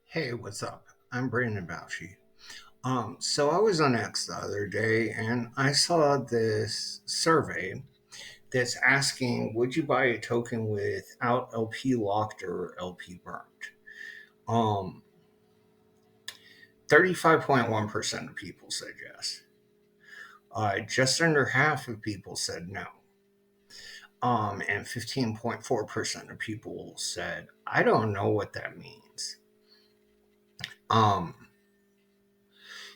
Hey, what's up? I'm Brandon Bauchi. So I was on X the other day and I saw this survey that's asking, would you buy a token without LP locked or LP burnt? Um, 35.1% of people said yes. Just under half of people said no. And 15.4% of people said, I don't know what that means. Um,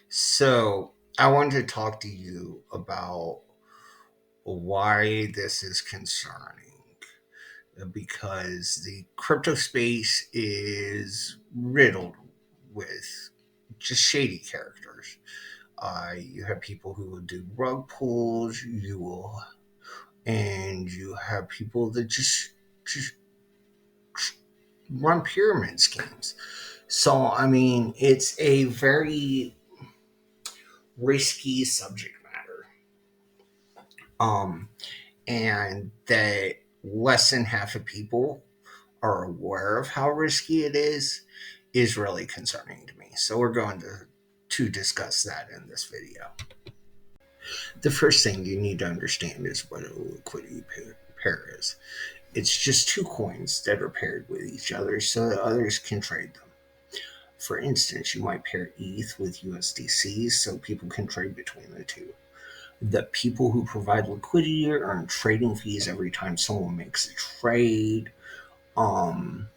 so I wanted to talk to you about why this is concerning because the crypto space is riddled with just shady characters. You have people who will do rug pulls, and you have people that just run pyramid schemes. So I mean, it's a very risky subject matter. Um, and that less than half of people are aware of how risky it is really concerning to me. So we're going to discuss that in this video. The first thing you need to understand is what a liquidity pair is. It's just two coins that are paired with each other so that others can trade them. For instance, you might pair ETH with USDC so people can trade between the two. The people who provide liquidity earn trading fees every time someone makes a trade. Um,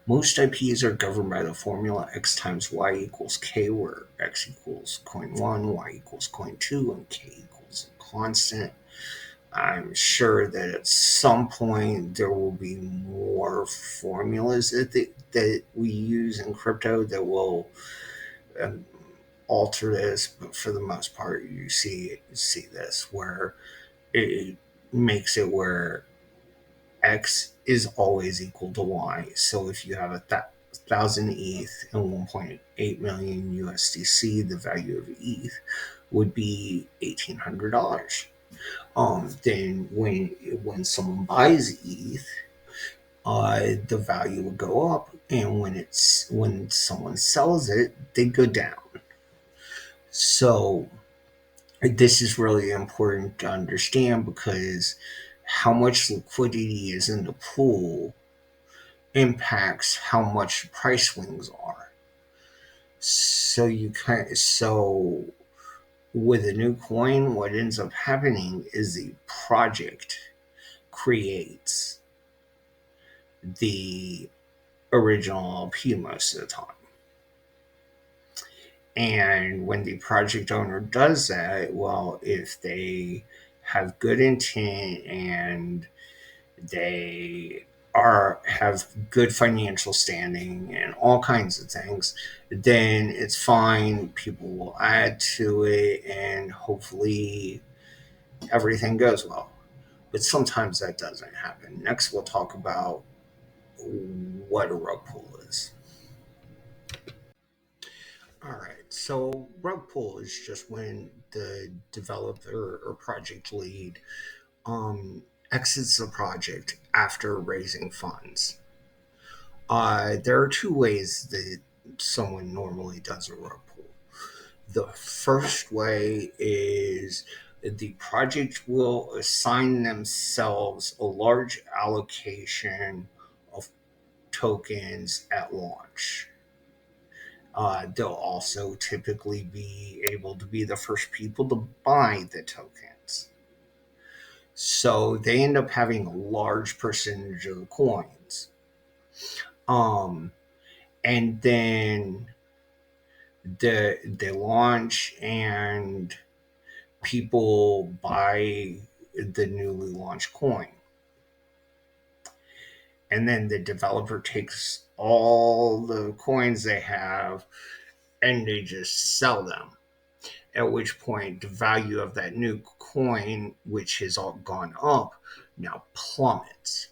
Most IPs are governed by the formula X times Y equals K, where X equals coin 1, Y equals coin 2, and K equals a constant. I'm sure that at some point there will be more formulas that we use in crypto that will um, alter this, but for the most part, you see this where it makes it where X is always equal to Y. So if you have 1,000 ETH and 1.8 million USDC, the value of ETH would be $1,800. Then when someone buys ETH, the value would go up, and when someone sells it, they go down. So this is really important to understand because how much liquidity is in the pool impacts how much price swings are. So with a new coin, what ends up happening is the project creates the original LP most of the time. And when the project owner does that, well, if they have good intent and they have good financial standing and all kinds of things, then it's fine. People will add to it and hopefully everything goes well. But sometimes that doesn't happen. Next, we'll talk about what a rug pull is. All right. So, rug pull is just when the developer or project lead um, exits the project after raising funds. There are two ways that someone normally does a rug pull. The first way is the project will assign themselves a large allocation of tokens at launch. They'll also typically be able to be the first people to buy the tokens. So they end up having a large percentage of the coins. Um, and then they launch and people buy the newly launched coin. And then the developer takes all the coins they have and they just sell them. At which point, the value of that new coin, which has all gone up, now plummets.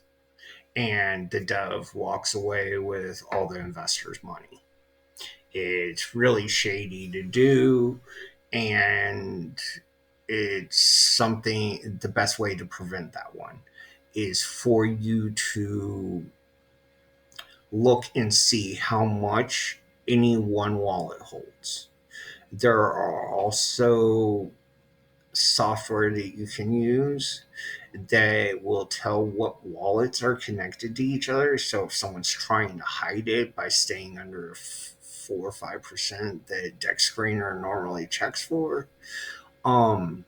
And the dev walks away with all the investors' money. It's really shady to do, and it's something, the best way to prevent that one is for you to look and see how much any one wallet holds. There are also software that you can use that will tell what wallets are connected to each other. So if someone's trying to hide it by staying under 4 or 5% that Deck Screener normally checks for, um,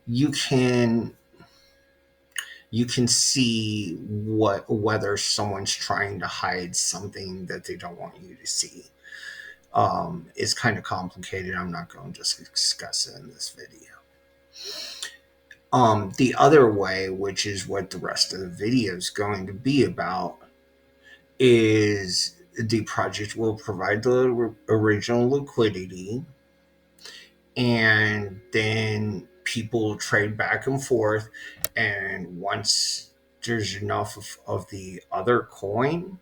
you can you can see what whether someone's trying to hide something that they don't want you to see. It's kind of complicated. I'm not going to discuss it in this video. The other way, which is what the rest of the video is going to be about, is the project will provide the original liquidity, and then people trade back and forth. And once there's enough of the other coin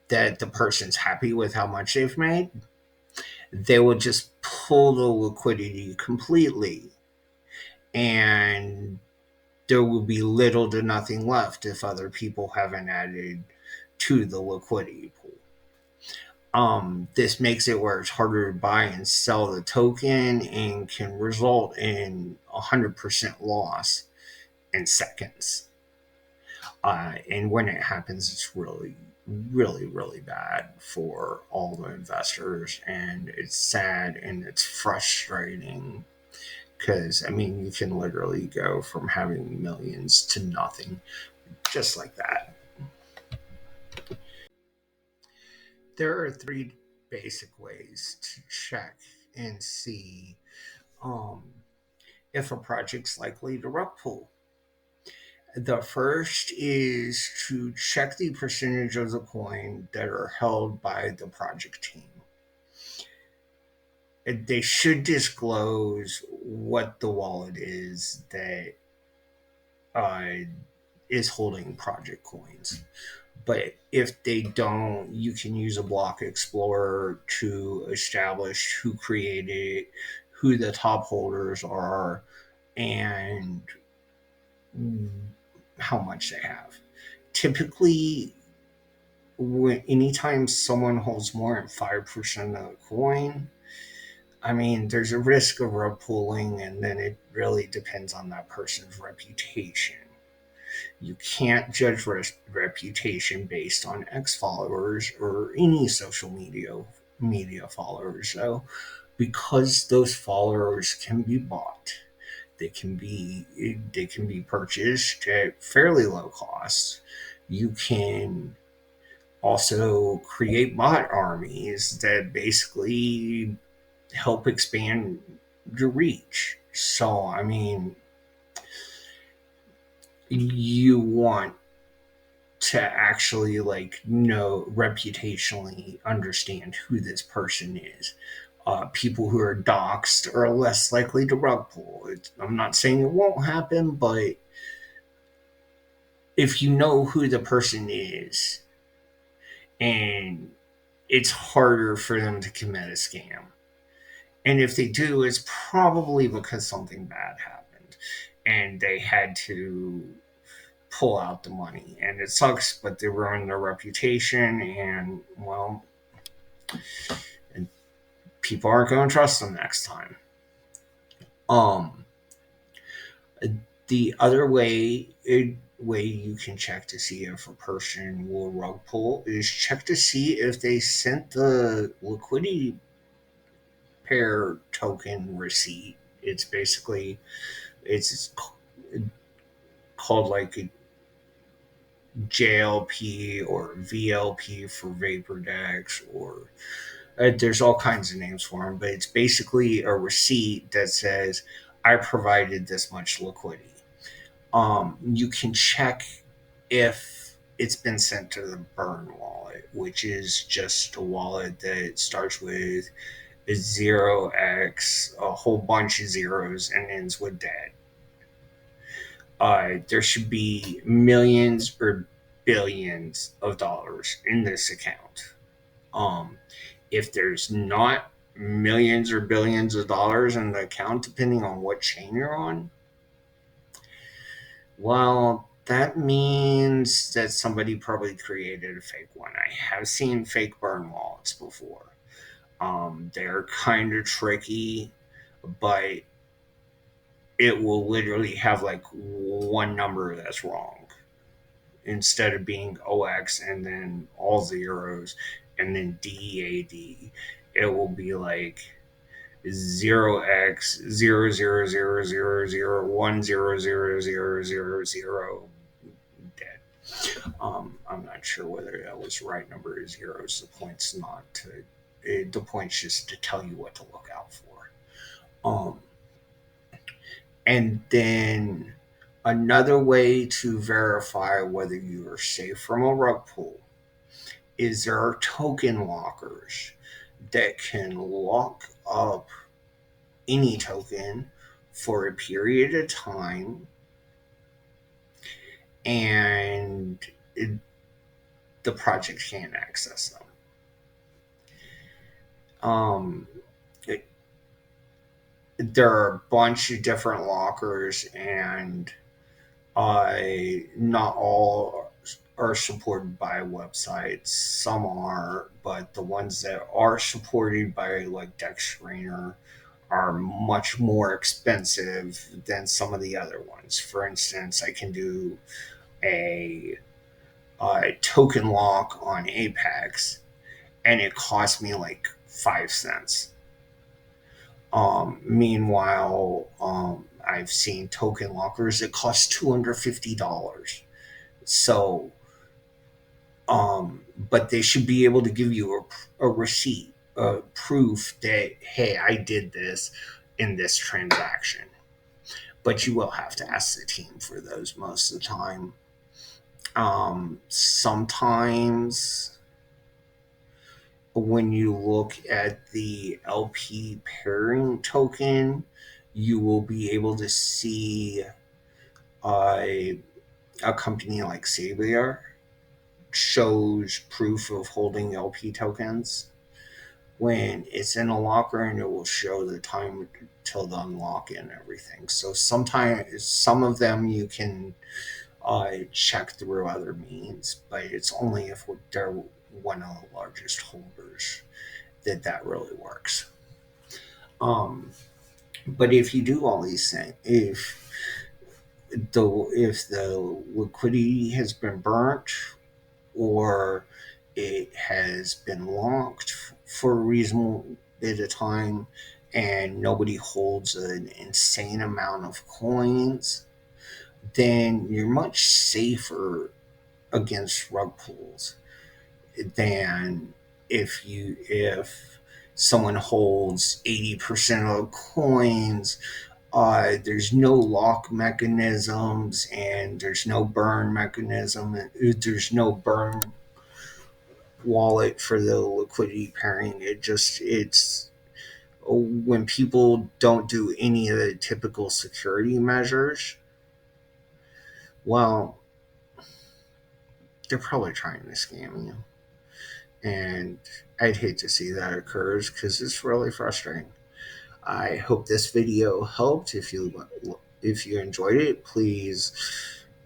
that the person's happy with how much they've made, they will just pull the liquidity completely, and there will be little to nothing left if other people haven't added to the liquidity pool. This makes it where it's harder to buy and sell the token and can result in 100% loss in seconds. And when it happens, it's really, really, really bad for all the investors. And it's sad and it's frustrating because, I mean, you can literally go from having millions to nothing just like that. There are three basic ways to check and see um, if a project's likely to rug pull. The first is to check the percentage of the coin that are held by the project team. They should disclose what the wallet is that uh, is holding project coins. But if they don't, you can use a block explorer to establish who created it, who the top holders are, and how much they have. Typically, anytime someone holds more than 5% of the coin, I mean, there's a risk of rug pulling, and then it really depends on that person's reputation. You can't judge reputation based on X followers or any social media followers. So, because those followers can be bought, they can be purchased at fairly low cost. You can also create bot armies that basically help expand your reach. So, I mean, you want to actually like know reputationally understand who this person is. People who are doxxed are less likely to rug pull. I'm not saying it won't happen, but if you know who the person is, and it's harder for them to commit a scam. And if they do, it's probably because something bad happened and they had to pull out the money. And it sucks, but they ruined their reputation, and, well, and people aren't going to trust them next time. Um, the other way you can check to see if a person will rug pull is check to see if they sent the liquidity pair token receipt. It's basically it's called like a JLP or VLP for Vapor Dex, or there's all kinds of names for them, but it's basically a receipt that says I provided this much liquidity. You can check if it's been sent to the burn wallet, which is just a wallet that starts with a 0x, a whole bunch of zeros, and ends with dead. There should be millions or billions of dollars in this account. Um, if there's not millions or billions of dollars in the account, depending on what chain you're on, well, That means that somebody probably created a fake one. I have seen fake burn wallets before. They're kind of tricky, but it will literally have like one number that's wrong instead of being OX and then all zeros and then DAD. It will be like 0x 00000010000 dead. I'm not sure whether that was the right number of zeros. The point's not to. The point's just to tell you what to look out for. Um, and then another way to verify whether you are safe from a rug pull is there are token lockers that can lock up any token for a period of time, and the project can't access them. Um, it, there are a bunch of different lockers, and not all are supported by websites. Some are, but the ones that are supported by like DexScreener are much more expensive than some of the other ones. For instance, I can do a, a token lock on Apex, and it cost me like 5 cents. Meanwhile, I've seen token lockers that cost $250. So, but they should be able to give you a receipt, a proof that, hey, I did this in this transaction. But you will have to ask the team for those most of the time. Sometimes when you look at the LP pairing token, you will be able to see a, a company like Sabier shows proof of holding LP tokens when it's in a locker, and it will show the time till the unlock and everything. So sometimes some of them you can check through other means, but it's only if they're one of the largest holders that really works. Um, but if you do all these things, if the liquidity has been burnt or it has been locked for a reasonable bit of time and nobody holds an insane amount of coins, then you're much safer against rug pulls than if someone holds 80% of the coins. There's no lock mechanisms, and there's no burn mechanism. There's no burn wallet for the liquidity pairing. It's when people don't do any of the typical security measures. Well, they're probably trying to scam you, and I'd hate to see that occurs because it's really frustrating. I hope this video helped. If you enjoyed it, please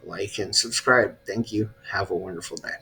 like and subscribe. Thank you. Have a wonderful day.